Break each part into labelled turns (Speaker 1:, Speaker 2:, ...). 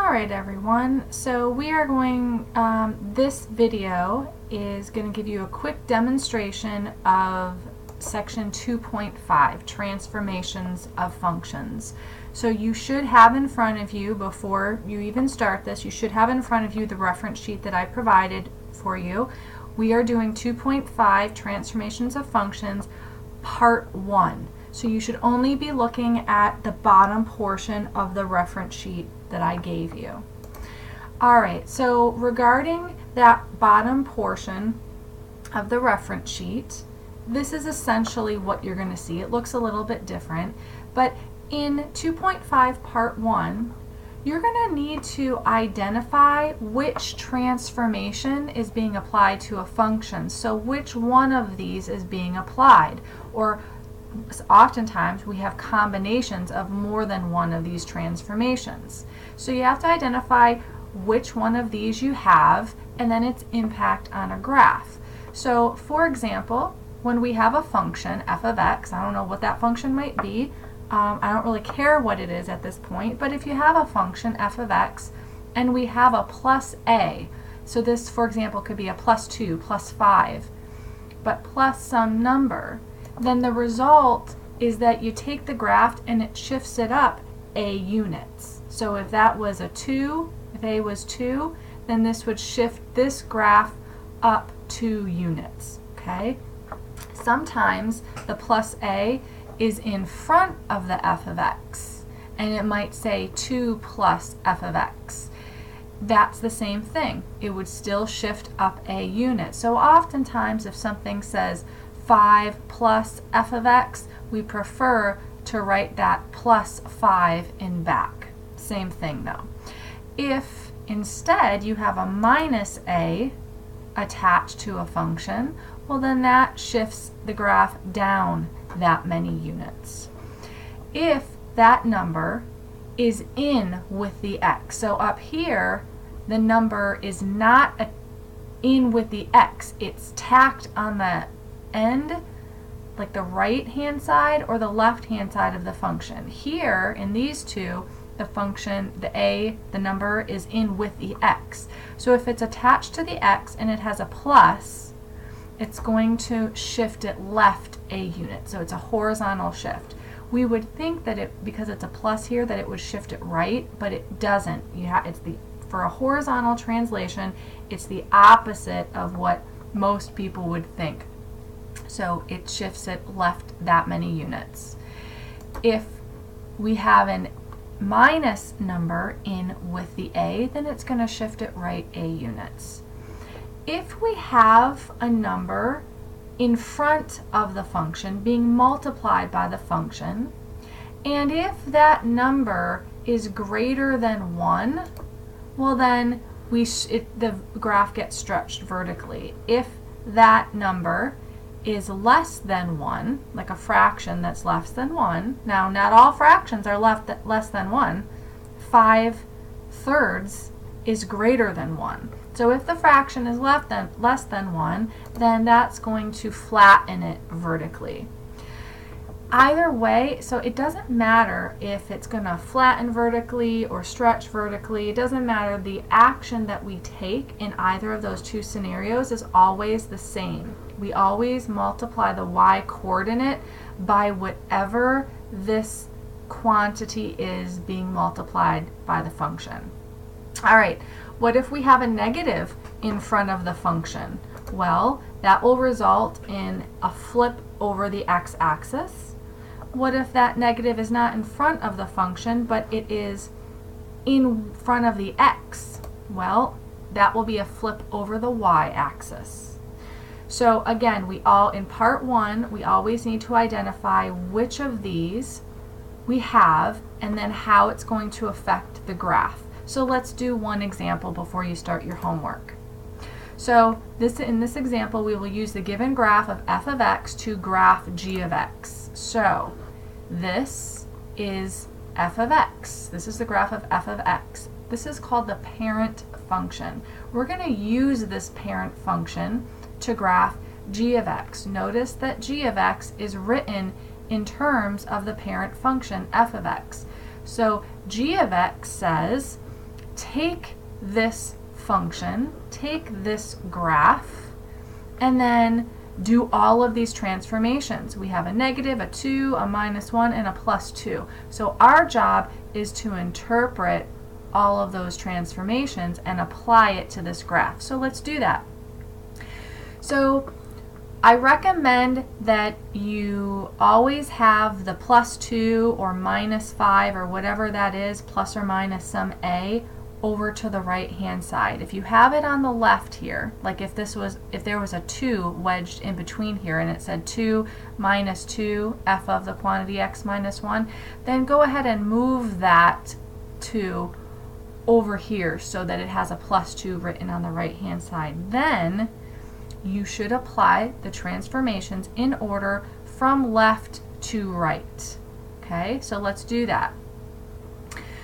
Speaker 1: Alright everyone, so we are going, this video is going to give you a quick demonstration of section 2.5, transformations of functions. So you should have in front of you, before you even start this, you should have in front of you the reference sheet that I provided for you. We are doing 2.5, transformations of functions, part 1. So you should only be looking at the bottom portion of the reference sheet that I gave you. Alright, so regarding that bottom portion of the reference sheet, this is essentially what you're going to see. It looks a little bit different, but in 2.5 part 1, you're going to need to identify which transformation is being applied to a function. So which one of these is being applied, or oftentimes we have combinations of more than one of these transformations. So you have to identify which one of these you have and then its impact on a graph. So for example, when we have a function f of x, I don't know what that function might be, I don't really care what it is at this point, but if you have a function f of x and we have a plus a, so this for example could be a plus 2, plus 5, but plus some number, then the result is that you take the graph and it shifts it up a units. So if that was a 2, if a was 2, then this would shift this graph up 2 units. Okay? Sometimes the plus a is in front of the f of x, and it might say 2 plus f of x. That's the same thing. It would still shift up a unit. So oftentimes if something says 5 plus f of x, we prefer to write that plus 5 in back. Same thing though. If instead you have a minus a attached to a function, well then that shifts the graph down that many units. If that number is in with the x, so up here the number is not in with the x, it's tacked on the end, like the right hand side or the left hand side of the function. Here in these two, the function, the number is in with the x. So if it's attached to the x and it has a plus, it's going to shift it left a unit. So it's a horizontal shift. We would think that it, because it's a plus here, that it would shift it right, but it doesn't. For a horizontal translation, it's the opposite of what most people would think. So it shifts it left that many units. If we have a minus number in with the a, then it's going to shift it right a units. If we have a number in front of the function being multiplied by the function, and if that number is greater than 1, well then the graph gets stretched vertically. If that number is less than 1, like a fraction that's less than 1. Now, not all fractions are less than 1. 5/3 is greater than 1. So if the fraction is less than 1, then that's going to flatten it vertically. Either way, so it doesn't matter if it's going to flatten vertically or stretch vertically. It doesn't matter. The action that we take in either of those two scenarios is always the same. We always multiply the y coordinate by whatever this quantity is being multiplied by the function. Alright, what if we have a negative in front of the function? Well, that will result in a flip over the x-axis. What if that negative is not in front of the function, but it is in front of the x? Well, that will be a flip over the y-axis. So again, in part 1, we always need to identify which of these we have and then how it's going to affect the graph. So let's do one example before you start your homework. So in this example, we will use the given graph of f of x to graph g of x. So this is f of x. This is the graph of f of x. This is called the parent function. We're going to use this parent function to graph g of x. Notice that g of x is written in terms of the parent function f of x. So g of x says take this function, take this graph, and then do all of these transformations. We have a negative, a 2, a -1, and a +2. So our job is to interpret all of those transformations and apply it to this graph. So let's do that. So I recommend that you always have the +2 or -5 or whatever that is, plus or minus some a, over to the right hand side. If you have it on the left here, like if there was a 2 wedged in between here and it said 2 minus 2 f of the quantity x minus 1, then go ahead and move that 2 over here so that it has a +2 written on the right hand side. Then you should apply the transformations in order from left to right. Okay, so let's do that.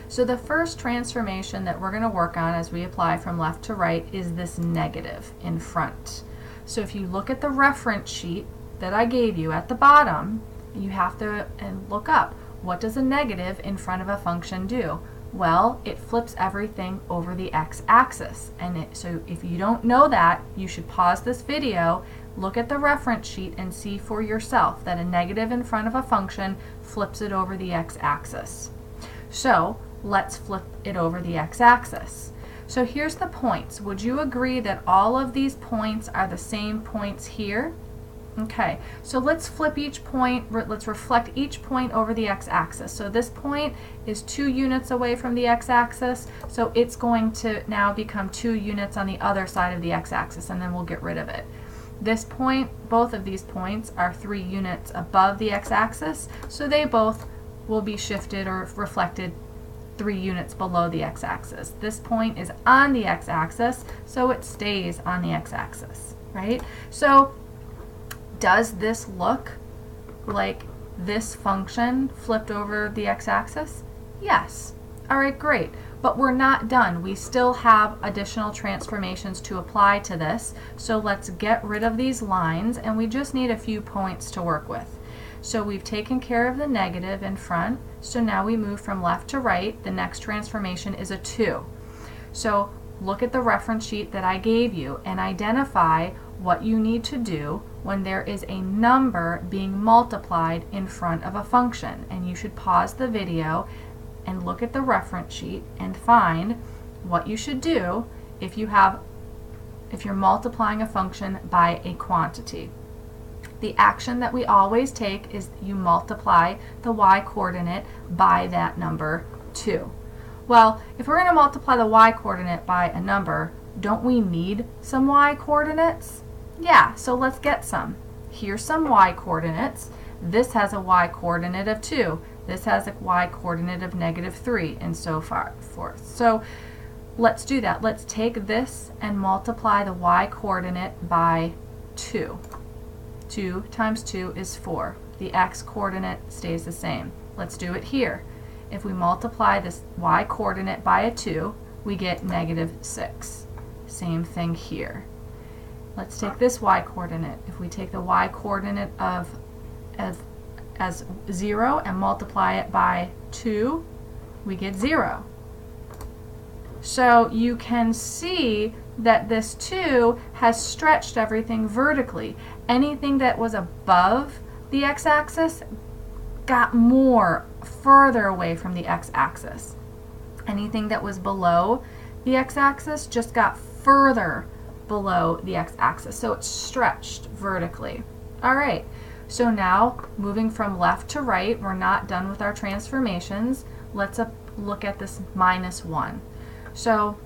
Speaker 1: So the first transformation that we're going to work on as we apply from left to right is this negative in front. So if you look at the reference sheet that I gave you at the bottom, you have to look up, what does a negative in front of a function do? Well, it flips everything over the x-axis. And so if you don't know that, you should pause this video, look at the reference sheet, and see for yourself that a negative in front of a function flips it over the x-axis. So let's flip it over the x-axis. So here's the points. Would you agree that all of these points are the same points here? Okay, so let's flip each point, let's reflect each point over the x-axis. So this point is 2 units away from the x-axis, so it's going to now become 2 units on the other side of the x-axis, and then we'll get rid of it. This point, both of these points are 3 units above the x-axis, so they both will be shifted or reflected 3 units below the x-axis. This point is on the x-axis, so it stays on the x-axis, right? So does this look like this function flipped over the x-axis? Yes. All right, great. But we're not done. We still have additional transformations to apply to this. So let's get rid of these lines, and we just need a few points to work with. So we've taken care of the negative in front. So now we move from left to right. The next transformation is a 2. So look at the reference sheet that I gave you and identify what you need to do when there is a number being multiplied in front of a function. And you should pause the video and look at the reference sheet and find what you should do if you're multiplying a function by a quantity. The action that we always take is you multiply the y-coordinate by that number 2. Well, if we're going to multiply the y-coordinate by a number, don't we need some y-coordinates? Yeah, so let's get some. Here's some y-coordinates. This has a y-coordinate of 2. This has a y-coordinate of -3, and so forth. So let's do that. Let's take this and multiply the y-coordinate by 2. 2 times 2 is 4. The x-coordinate stays the same. Let's do it here. If we multiply this y-coordinate by a 2, we get -6. Same thing here. Let's take this y-coordinate. If we take the y-coordinate as 0 and multiply it by 2, we get 0. So you can see that this 2 has stretched everything vertically. Anything that was above the x-axis got further away from the x-axis. Anything that was below the x-axis just got further below the x-axis. So it's stretched vertically. All right, so now moving from left to right, we're not done with our transformations. Let's look at this -1. So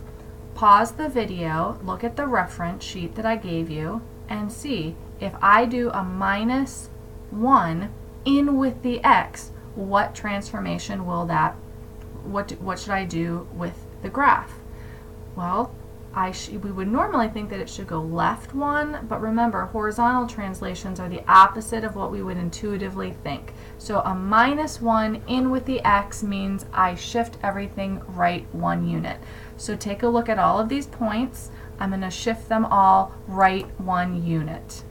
Speaker 1: pause the video, look at the reference sheet that I gave you, and see if I do a -1 in with the x, what transformation will that, what should I do with the graph? Well, we would normally think that it should go left 1, but remember, horizontal translations are the opposite of what we would intuitively think. So a -1 in with the x means I shift everything right 1 unit. So take a look at all of these points. I'm going to shift them all right 1 unit.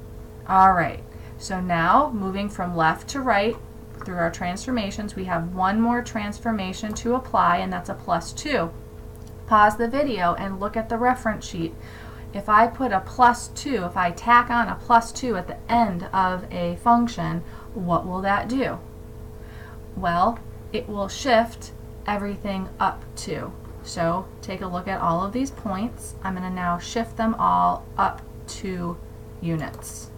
Speaker 1: All right, so now moving from left to right through our transformations, we have one more transformation to apply, and that's a +2. Pause the video and look at the reference sheet. If I put a +2, if I tack on a +2 at the end of a function, what will that do? Well, it will shift everything up 2. So take a look at all of these points. I'm going to now shift them all up 2 units.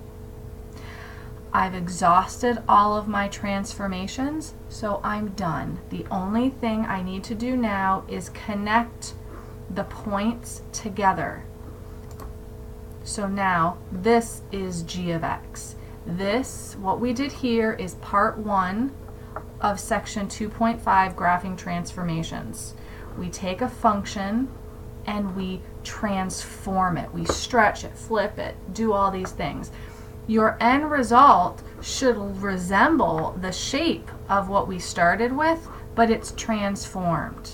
Speaker 1: I've exhausted all of my transformations, so I'm done. The only thing I need to do now is connect the points together. So now this is g of x. This, what we did here, is part 1 of section 2.5, graphing transformations. We take a function and we transform it. We stretch it, flip it, do all these things. Your end result should resemble the shape of what we started with, but it's transformed.